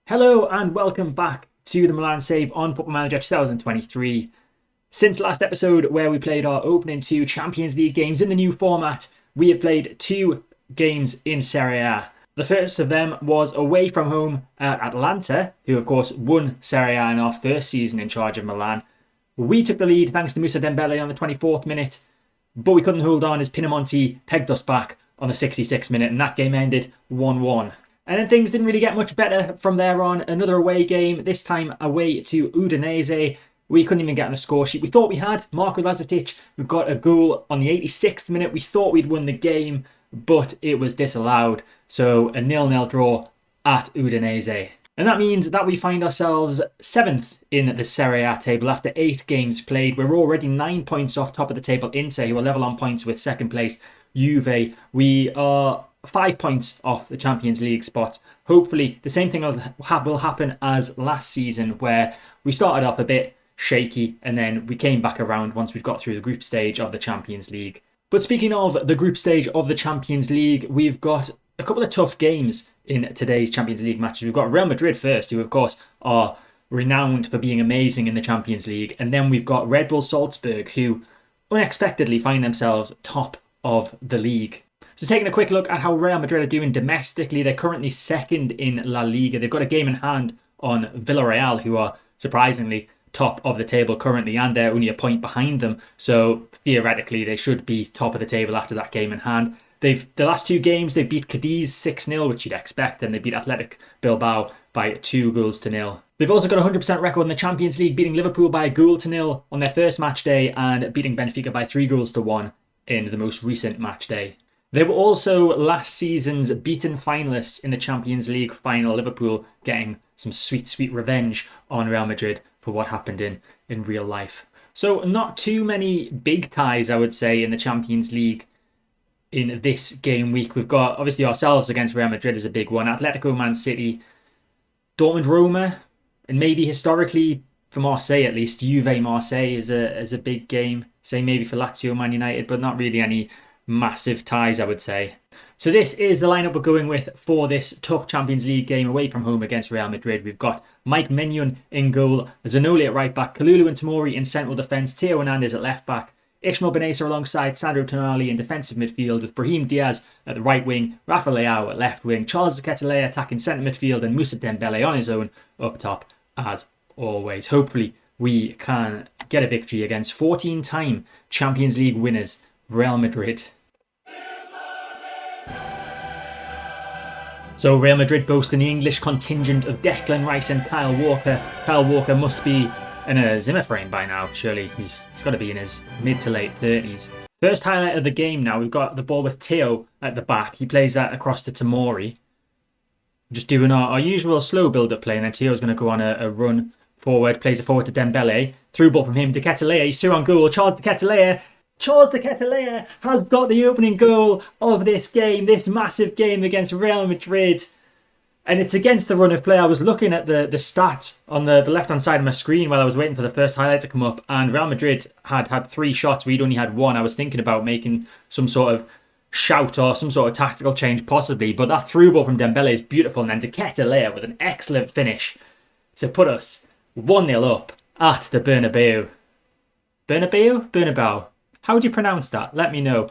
Hello and welcome back to the Milan save on Football Manager 2023. Since last episode where we played our opening two Champions League games in the new format, we have played two games in Serie A. The first of them was away from home at Atalanta, who of course won Serie A in our first season in charge of Milan. We took the lead thanks to Moussa Dembele on the 24th minute, but we couldn't hold on as Pinamonti pegged us back on the 66th minute and that game ended 1-1. And then things didn't really get much better from there on. Another away game, this time away to Udinese. We couldn't even get on the score sheet. We thought we had. Marko Lazetic, who got a goal on the 86th minute. We thought we'd won the game, but it was disallowed. So a 0-0 draw at Udinese. And that means that we find ourselves 7th in the Serie A table after 8 games played. We're already 9 points off top of the table. Inter, who are level on points with second place Juve. We are 5 points off the Champions League spot. Hopefully the same thing will happen as last season, where we started off a bit shaky and then we came back around once we've got through the group stage of the Champions League. But speaking of the group stage of the Champions League, we've got a couple of tough games in today's Champions League matches. We've got Real Madrid first, who of course are renowned for being amazing in the Champions League, and then we've got Red Bull Salzburg, who unexpectedly find themselves top of the league. So taking a quick look at how Real Madrid are doing domestically, they're currently second in La Liga. They've got a game in hand on Villarreal, who are surprisingly top of the table currently, and they're only a point behind them. So theoretically, they should be top of the table after that game in hand. The last two games, they beat Cadiz 6-0, which you'd expect, and they beat Athletic Bilbao by 2-0. They've also got a 100% record in the Champions League, beating Liverpool by 1-0 on their first match day and beating Benfica by 3-1 in the most recent match day. They were also last season's beaten finalists in the Champions League final, Liverpool getting some sweet, sweet revenge on Real Madrid for what happened in real life. So not too many big ties, I would say, in the Champions League in this game week. We've got, obviously, ourselves against Real Madrid is a big one. Atletico, Man City, Dortmund, Roma, and maybe historically, for Marseille at least, Juve, Marseille is a big game. Say maybe for Lazio, Man United, but not really any massive ties, I would say. So this is the lineup we're going with for this tough Champions League game away from home against Real Madrid. We've got Mike Maignan in goal, Zanoli at right back, Kalulu and Tomori in central defence, Theo Hernandez at left back, Ismail Benessa alongside Sandro Tonali in defensive midfield with Brahim Diaz at the right wing, Rafa Leao at left wing, Charles Ketelaere attacking centre midfield, and Moussa Dembele on his own up top as always. Hopefully we can get a victory against 14-time Champions League winners Real Madrid. So Real Madrid boasting the English contingent of Declan Rice and Kyle Walker. Kyle Walker must be in a Zimmer frame by now, surely. He's got to be in his mid to late 30s. First highlight of the game now, we've got the ball with Theo at the back. He plays that across to Tomori. Just doing our usual slow build-up play, and then Theo's going to go on a run forward, plays it forward to Dembele. Through ball from him to Ketelaere, he's through on goal. Charles de Ketelaere has got the opening goal of this game, this massive game against Real Madrid. And it's against the run of play. I was looking at the stats on the left-hand side of my screen while I was waiting for the first highlight to come up. And Real Madrid had 3 shots. We'd only had 1. I was thinking about making some sort of shout or some sort of tactical change possibly. But that through ball from Dembele is beautiful. And then de Ketelaere with an excellent finish to put us 1-0 up at the Bernabeu. Bernabeu? How would you pronounce that? Let me know.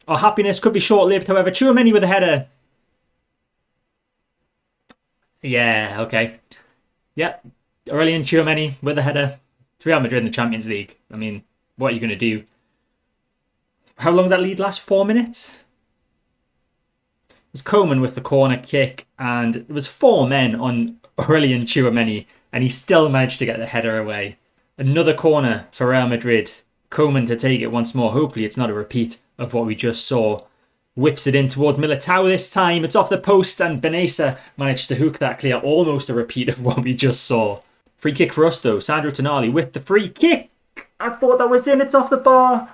Our happiness could be short-lived, however. Tchouaméni with a header. Yeah, okay. Yeah, Aurelien Tchouaméni with a header. It's Real Madrid in the Champions League. I mean, what are you going to do? How long did that lead last? 4 minutes? It was Coman with the corner kick, and it was 4 men on Aurelien Tchouaméni, and he still managed to get the header away. Another corner for Real Madrid. Coman to take it once more. Hopefully it's not a repeat of what we just saw. Whips it in towards Militao this time. It's off the post and Benessa managed to hook that clear. Almost a repeat of what we just saw. Free kick for us though. Sandro Tonali with the free kick. I thought that was in. It's off the bar.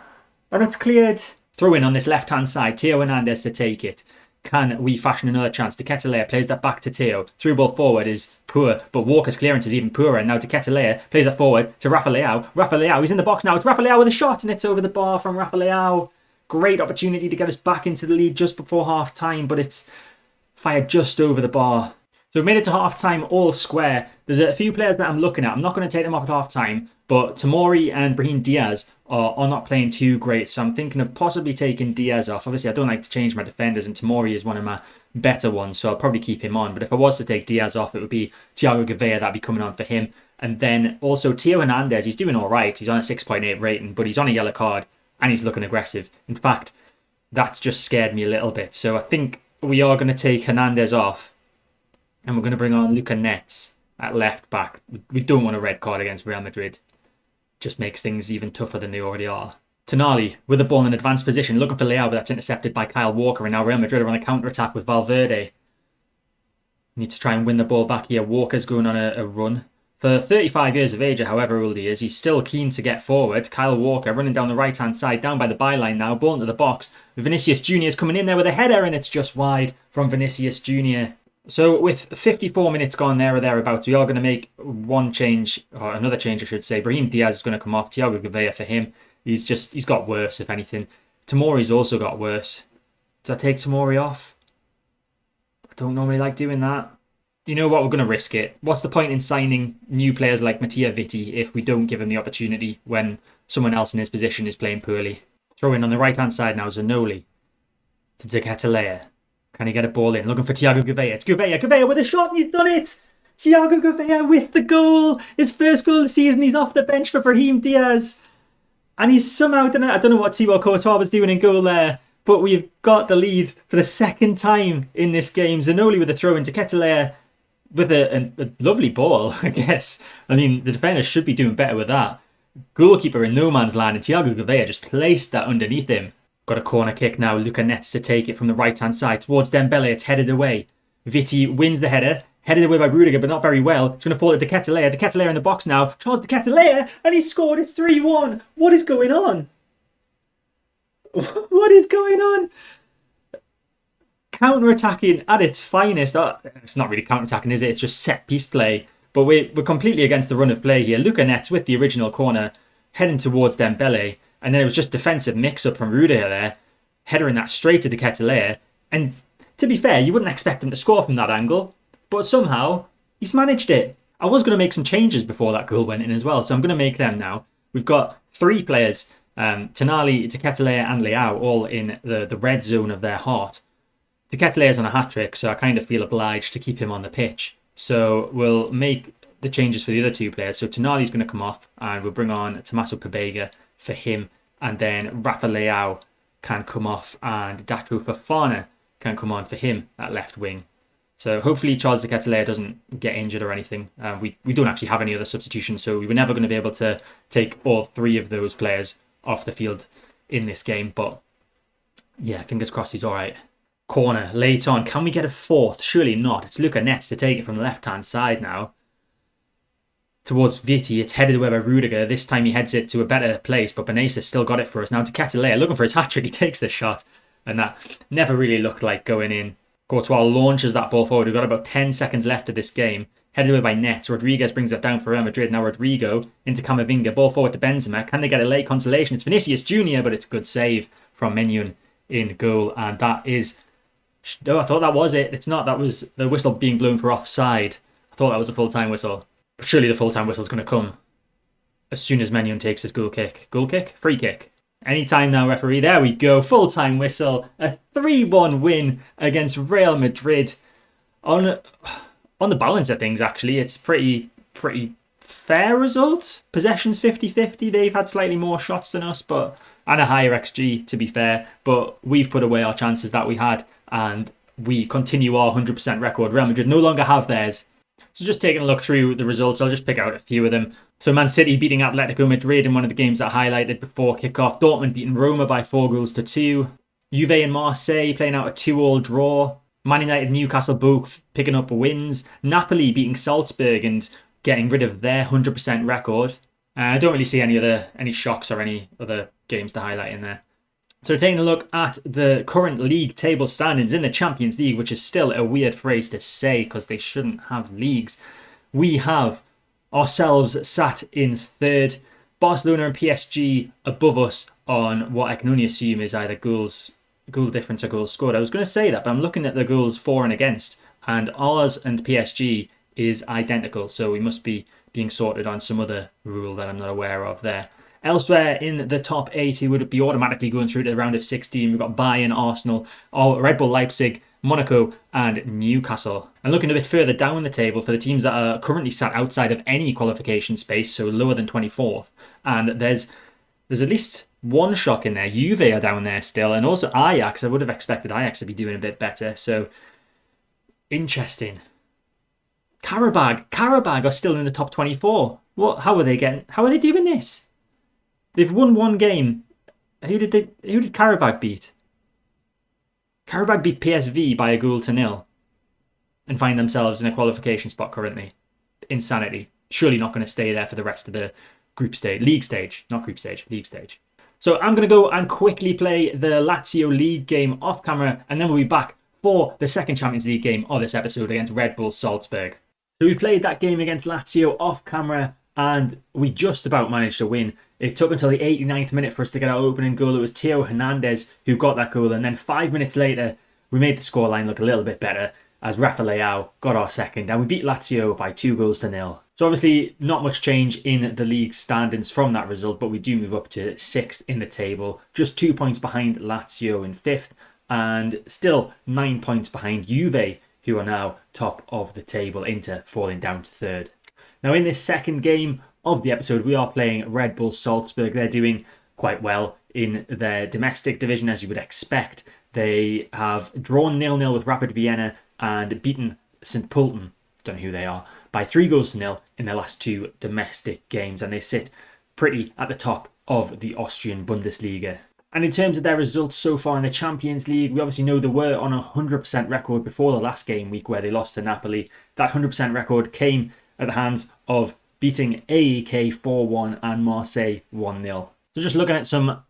And it's cleared. Throw in on this left-hand side. Theo Hernandez to take it. Can we fashion another chance? De Ketelaere plays that back to Theo. Through ball forward is poor, but Walker's clearance is even poorer. And now De Ketelaere plays that forward to Rafa Leao. Rafa Leao, he's in the box now. It's Rafa Leao with a shot, and it's over the bar from Rafa Leao. Great opportunity to get us back into the lead just before half-time, but it's fired just over the bar. So we've made it to half-time all square. There's a few players that I'm looking at. I'm not going to take them off at half-time, but Tomori and Brahim Diaz are not playing too great, so I'm thinking of possibly taking Diaz off. Obviously, I don't like to change my defenders, and Tomori is one of my better ones, so I'll probably keep him on. But if I was to take Diaz off, it would be Thiago Gouveia that'd be coming on for him. And then also Theo Hernandez, he's doing all right. He's on a 6.8 rating, but he's on a yellow card, and he's looking aggressive. In fact, that's just scared me a little bit. So I think we are going to take Hernandez off, and we're going to bring on Luca Netz at left back. We don't want a red card against Real Madrid. Just makes things even tougher than they already are. Tonali with the ball in advanced position, looking for Leao, but that's intercepted by Kyle Walker, and now Real Madrid are on a counter-attack with Valverde. Need to try and win the ball back here. Walker's going on a run. For 35 years of age, however old he is, he's still keen to get forward. Kyle Walker running down the right-hand side, down by the byline now, ball into the box. Vinicius Jr. is coming in there with a header, and it's just wide from Vinicius Jr. So with 54 minutes gone there or thereabouts, we are going to make one change, or another change I should say. Brahim Diaz is going to come off. Thiago Gouveia for him. He's got worse, if anything. Tomori's also got worse. Does I take Tomori off? I don't normally like doing that. You know what? We're going to risk it. What's the point in signing new players like Mattia Vitti if we don't give him the opportunity when someone else in his position is playing poorly? Throw in on the right-hand side now, Zanoli to Ketelaere. Can he get a ball in? Looking for Thiago Gouveia. It's Gouveia. Gouveia with a shot, and he's done it! Thiago Gouveia with the goal! His first goal of the season. He's off the bench for Brahim Diaz. And he's somehow done it. I don't know what Thibaut Courtois was doing in goal there, but we've got the lead for the second time in this game. Zanoli with a throw into Ketelaere with a lovely ball, I guess. I mean, the defenders should be doing better with that. Goalkeeper in no man's land, and Thiago Gouveia just placed that underneath him. Got a corner kick now. Luca Netz to take it from the right-hand side towards Dembele. It's headed away. Vitti wins the header. Headed away by Rudiger, but not very well. It's going to fall to Ketelaere. De Ketelaere in the box now. Charles De Ketelaere, and he's scored. It's 3-1. What is going on? What is going on? Counter-attacking at its finest. Oh, it's not really counter-attacking, is it? It's just set-piece play. But we're completely against the run of play here. Luca Netz with the original corner, heading towards Dembele. And then it was just defensive mix-up from Rudiger there. Headering that straight to De Ketelaere. And to be fair, you wouldn't expect him to score from that angle. But somehow, he's managed it. I was going to make some changes before that goal went in as well. So I'm going to make them now. We've got three players, Tonali, De Ketelaere and Leao, all in the red zone of their heart. De Ketelaere's on a hat-trick, so I kind of feel obliged to keep him on the pitch. So we'll make the changes for the other two players. So Tonali's going to come off, and we'll bring on Tommaso Pobega for him. And then Rafa Leao can come off, and Datro Fofana can come on for him at left wing. So hopefully Charles De Ketelaere doesn't get injured or anything. We don't actually have any other substitutions, so we were never going to be able to take all three of those players off the field in this game. But yeah, fingers crossed he's all right. Corner, late on. Can we get a fourth? Surely not. It's Luca Netz to take it from the left-hand side now. Towards Vitti, it's headed away by Rudiger. This time he heads it to a better place, but Benacer still got it for us. Now De Ketelaere looking for his hat-trick. He takes the shot, and that never really looked like going in. Courtois launches that ball forward. We've got about 10 seconds left of this game. Headed away by Netz. Rodriguez brings it down for Real Madrid. Now Rodrigo into Camavinga. Ball forward to Benzema. Can they get a late consolation? It's Vinicius Jr., but it's a good save from Menyon in goal. And that is... No, I thought that was it. It's not. That was the whistle being blown for offside. I thought that was a full-time whistle. But surely the full-time whistle is going to come as soon as Menyon takes his goal kick. Goal kick? Free kick. Anytime now, referee. There we go. Full-time whistle. A 3-1 win against Real Madrid. On the balance of things, actually, it's pretty fair result. Possession's 50-50. They've had slightly more shots than us, and a higher XG, to be fair. But we've put away our chances that we had, and we continue our 100% record. Real Madrid no longer have theirs. So just taking a look through the results, I'll just pick out a few of them. So Man City beating Atletico Madrid in one of the games that I highlighted before kickoff. Dortmund beating Roma by 4-2. Juve and Marseille playing out a 2-2 draw. Man United and Newcastle both picking up wins. Napoli beating Salzburg and getting rid of their 100% record. I don't really see any shocks or any other games to highlight in there. So taking a look at the current league table standings in the Champions League, which is still a weird phrase to say because they shouldn't have leagues. We have ourselves sat in third. Barcelona and PSG above us on what I can only assume is either goal difference or goals scored. I was going to say that, but I'm looking at the goals for and against, And ours and PSG is identical, so we must be being sorted on some other rule that I'm not aware of there. Elsewhere in the top 8, who would be automatically going through to the round of 16, we've got Bayern, Arsenal, Red Bull Leipzig, Monaco and Newcastle. And looking a bit further down the table for the teams that are currently sat outside of any qualification space, so lower than 24th, and there's at least one shock in there. Juve are down there still, and also Ajax. I would have expected Ajax to be doing a bit better, so interesting. Karabag are still in the top 24. What? How are they doing this? They've won one game. Who did Karabag beat? Karabag beat PSV by 1-0 and find themselves in a qualification spot currently. Insanity. Surely not going to stay there for the rest of the league stage. So I'm going to go and quickly play the Lazio League game off camera, and then we'll be back for the second Champions League game of this episode against Red Bull Salzburg. So we played that game against Lazio off camera, and we just about managed to win. It took until the 89th minute for us to get our opening goal. It was Theo Hernandez who got that goal, and then 5 minutes later, we made the scoreline look a little bit better as Rafa Leao got our second, and we beat Lazio by 2-0. So obviously not much change in the league standings from that result, but we do move up to 6th in the table, just 2 points behind Lazio in 5th, and still 9 points behind Juve, who are now top of the table, Inter falling down to 3rd. Now in this second game of the episode, we are playing Red Bull Salzburg. They're doing quite well in their domestic division, as you would expect. They have drawn 0-0 with Rapid Vienna and beaten St. Pölten, don't know who they are, by 3-0 in their last 2 domestic games, and they sit pretty at the top of the Austrian Bundesliga. And in terms of their results so far in the Champions League, we obviously know they were on a 100% record before the last game week where they lost to Napoli. That 100% record came at the hands of beating AEK 4-1 and Marseille 1-0. So just looking at some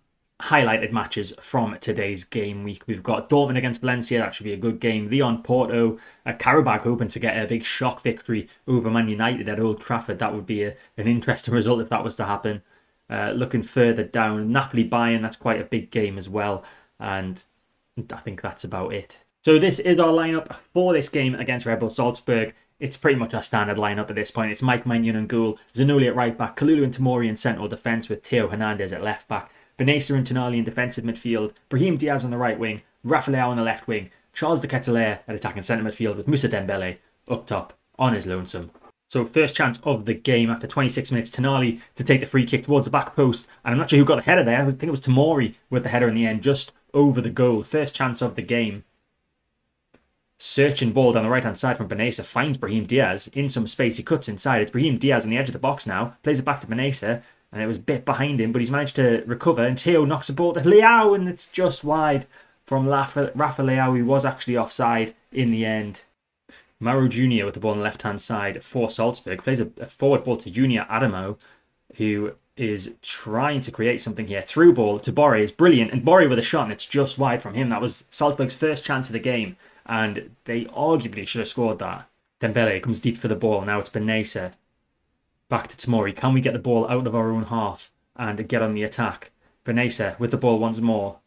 highlighted matches from today's game week, we've got Dortmund against Valencia. That should be a good game. Lyon Porto, Karabag hoping to get a big shock victory over Man United at Old Trafford. That would be an interesting result if that was to happen. Looking further down, Napoli Bayern, that's quite a big game as well, and I think that's about it. So this is our lineup for this game against Red Bull Salzburg. It's pretty much our standard lineup at this point. It's Mike Maignan in goal, Zanoli at right back, Kalulu and Tomori in central defence with Theo Hernandez at left back, Benessa and Tonali in defensive midfield, Brahim Diaz on the right wing, Rafa Leao on the left wing, Charles de Ketelaere at attacking centre midfield with Moussa Dembele up top on his lonesome. So first chance of the game after 26 minutes, Tonali to take the free kick towards the back post. And I'm not sure who got the header there. I think it was Tomori with the header in the end, just over the goal. First chance of the game. Searching ball down the right-hand side from Benessa. Finds Brahim Diaz in some space. He cuts inside. It's Brahim Diaz on the edge of the box now. Plays it back to Benessa. And it was a bit behind him, but he's managed to recover. And Theo knocks the ball to Leao, and it's just wide from Rafa Leao, who was actually offside in the end. Mauro Junior with the ball on the left-hand side for Salzburg. Plays a forward ball to Junior Adamo, who is trying to create something here. Through ball to Borre is brilliant, and Borre with a shot, and it's just wide from him. That was Salzburg's first chance of the game, and they arguably should have scored that. Dembele comes deep for the ball. Now it's Benessa. Back to Tomori. Can we get the ball out of our own half and get on the attack? Benessa with the ball once more.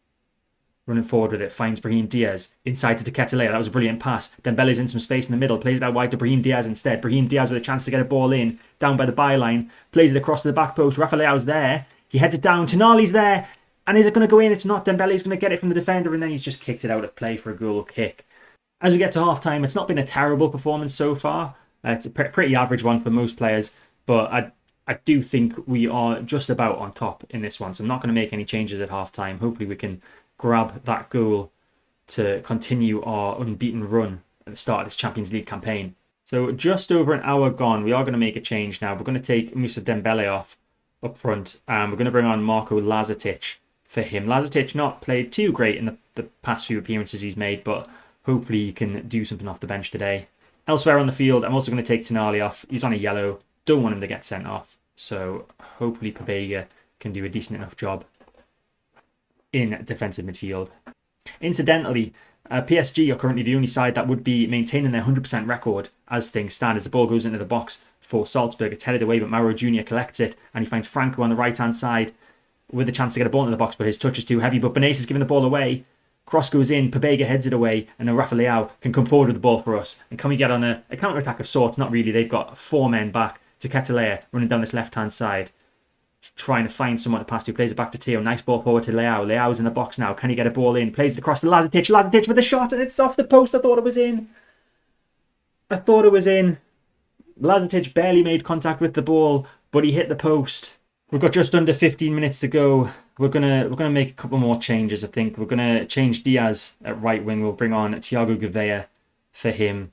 Running forward with it, finds Brahim Diaz inside to Ketelaere. That was a brilliant pass. Dembele's in some space in the middle, plays it out wide to Brahim Diaz instead. Brahim Diaz with a chance to get a ball in, down by the byline, plays it across to the back post. Rafa Leao's there. He heads it down. Tonali's there. And is it going to go in? It's not. Dembele's going to get it from the defender, and then he's just kicked it out of play for a goal kick. As we get to half time, it's not been a terrible performance so far. It's a pretty average one for most players, but I do think we are just about on top in this one. So I'm not going to make any changes at half time. Hopefully we can grab that goal to continue our unbeaten run at the start of this Champions League campaign. So just over an hour gone, we are going to make a change now. We're going to take Moussa Dembele off up front, and we're going to bring on Marko Lazatic for him. Lazatic not played too great in the past few appearances he's made, but hopefully he can do something off the bench today. Elsewhere on the field, I'm also going to take Tonali off. He's on a yellow. Don't want him to get sent off. So hopefully Pobega can do a decent enough job in defensive midfield. Incidentally, PSG are currently the only side that would be maintaining their 100% record as things stand. As the ball goes into the box for Salzburg, it's headed away, but Mauro Junior collects it, and he finds Franco on the right-hand side with a chance to get a ball into the box, but his touch is too heavy. But Benessa is giving the ball away. Cross goes in, Pabega heads it away, and then Rafa Leao can come forward with the ball for us. And can we get on a counter-attack of sorts? Not really. They've got 4 men back to Ketelaere running down this left-hand side, trying to find someone to pass to. Plays it back to Theo. Nice ball forward to Leao. Leao's in the box now. Can he get a ball in? Plays it across to Lazetic. Lazetic with a shot, and it's off the post. I thought it was in. Lazetic barely made contact with the ball, but he hit the post. We've got just under 15 minutes to go. We're gonna make a couple more changes, I think. We're gonna change Diaz at right wing. We'll bring on Thiago Gouveia for him.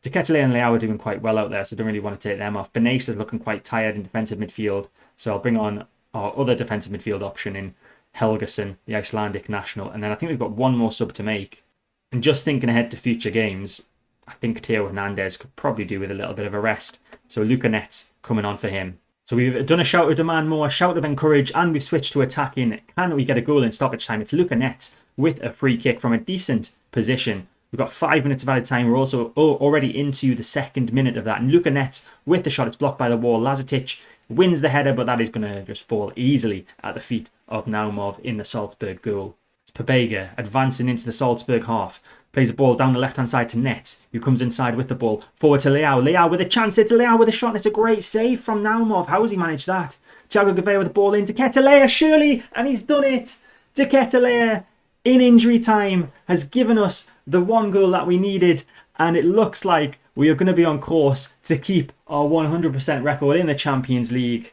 De Ketelaere and Leao are doing quite well out there, so I don't really want to take them off. Benes is looking quite tired in defensive midfield, so I'll bring on our other defensive midfield option in Helgason, the Icelandic national. And then I think we've got one more sub to make. And just thinking ahead to future games, I think Theo Hernandez could probably do with a little bit of a rest. So Luca Net's coming on for him. So we've done a shout of demand more, a shout of encourage, and we've switched to attacking. Can we get a goal in stoppage time? It's Luca Net with a free kick from a decent position. We've got 5 minutes of added time. We're also already into the second minute of that. And Luca Net with the shot. It's blocked by the wall. Lazetic wins the header, but that is going to just fall easily at the feet of Naumov in the Salzburg goal. It's Pabega advancing into the Salzburg half. Plays the ball down the left-hand side to Net, who comes inside with the ball. Forward to Leao. Leao with a chance. It's Leao with a shot, and it's a great save from Naumov. How has he managed that? Thiago Gouveia with the ball in to Ketelaere, surely, and he's done it. De Ketelaere, in injury time, has given us the 1 goal that we needed, and it looks like we are going to be on course to keep our 100% record in the Champions League.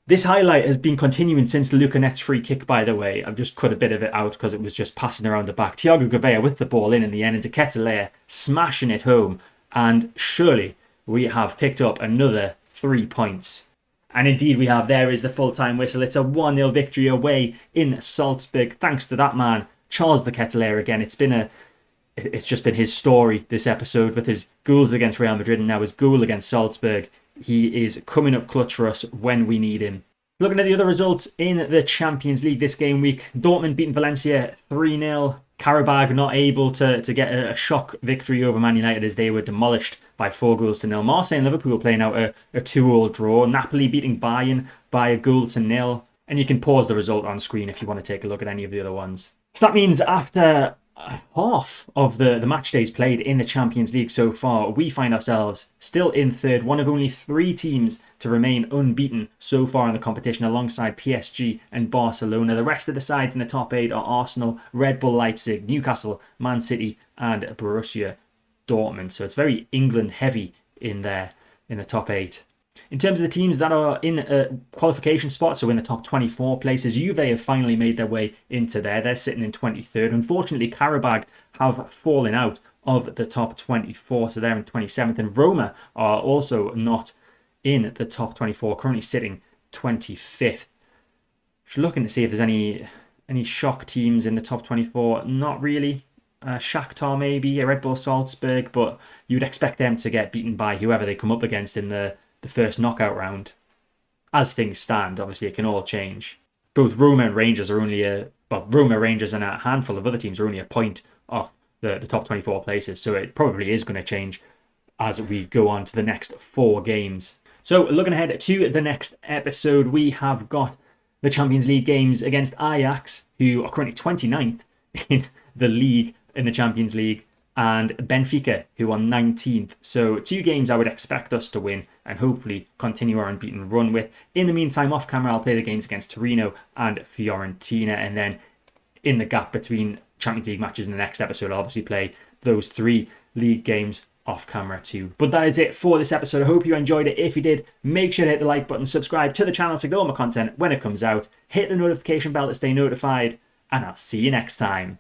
This highlight has been continuing since the Luca Net's free kick, by the way. I've just cut a bit of it out because it was just passing around the back. Thiago Gouveia with the ball in the end into Ketelaere, smashing it home. And surely we have picked up another 3 points. And indeed we have. There is the full-time whistle. It's a 1-0 victory away in Salzburg. Thanks to that man, Charles de Ketelaere again. It's just been his story this episode with his goals against Real Madrid and now his goal against Salzburg. He is coming up clutch for us when we need him. Looking at the other results in the Champions League this game week, Dortmund beating Valencia 3-0. Karabakh not able to get a shock victory over Man United as they were demolished by 4-0. Marseille and Liverpool playing out a 2-2 draw. Napoli beating Bayern by 1-0. And you can pause the result on screen if you want to take a look at any of the other ones. So that means after half of the match days played in the Champions League so far, we find ourselves still in third, one of only 3 teams to remain unbeaten so far in the competition alongside PSG and Barcelona. The rest of the sides in the top 8 are Arsenal, Red Bull Leipzig, Newcastle, Man City and Borussia Dortmund. So it's very England heavy in there in the top 8. In terms of the teams that are in a qualification spot, so in the top 24 places, Juve have finally made their way into there. They're sitting in 23rd. Unfortunately, Karabakh have fallen out of the top 24, so they're in 27th. And Roma are also not in the top 24, currently sitting 25th. Just looking to see if there's any shock teams in the top 24. Not really. Shakhtar maybe, Red Bull Salzburg, but you would expect them to get beaten by whoever they come up against in the first knockout round. As things stand, obviously it can all change. Both Roma and Rangers are only Roma, Rangers and a handful of other teams are only a point off the top 24 places, so it probably is going to change as we go on to the next 4 games. So looking ahead to the next episode, we have got the Champions League games against Ajax, who are currently 29th in the league, in the Champions League, and Benfica, who are 19th. So 2 games I would expect us to win and hopefully continue our unbeaten run with. In the meantime, off camera, I'll play the games against Torino and Fiorentina, and then in the gap between Champions League matches in the next episode, I'll obviously play those 3 league games off camera too. But that is it for this episode. I hope you enjoyed it. If you did, make sure to hit the like button, subscribe to the channel to get all my content when it comes out, hit the notification bell to stay notified, and I'll see you next time.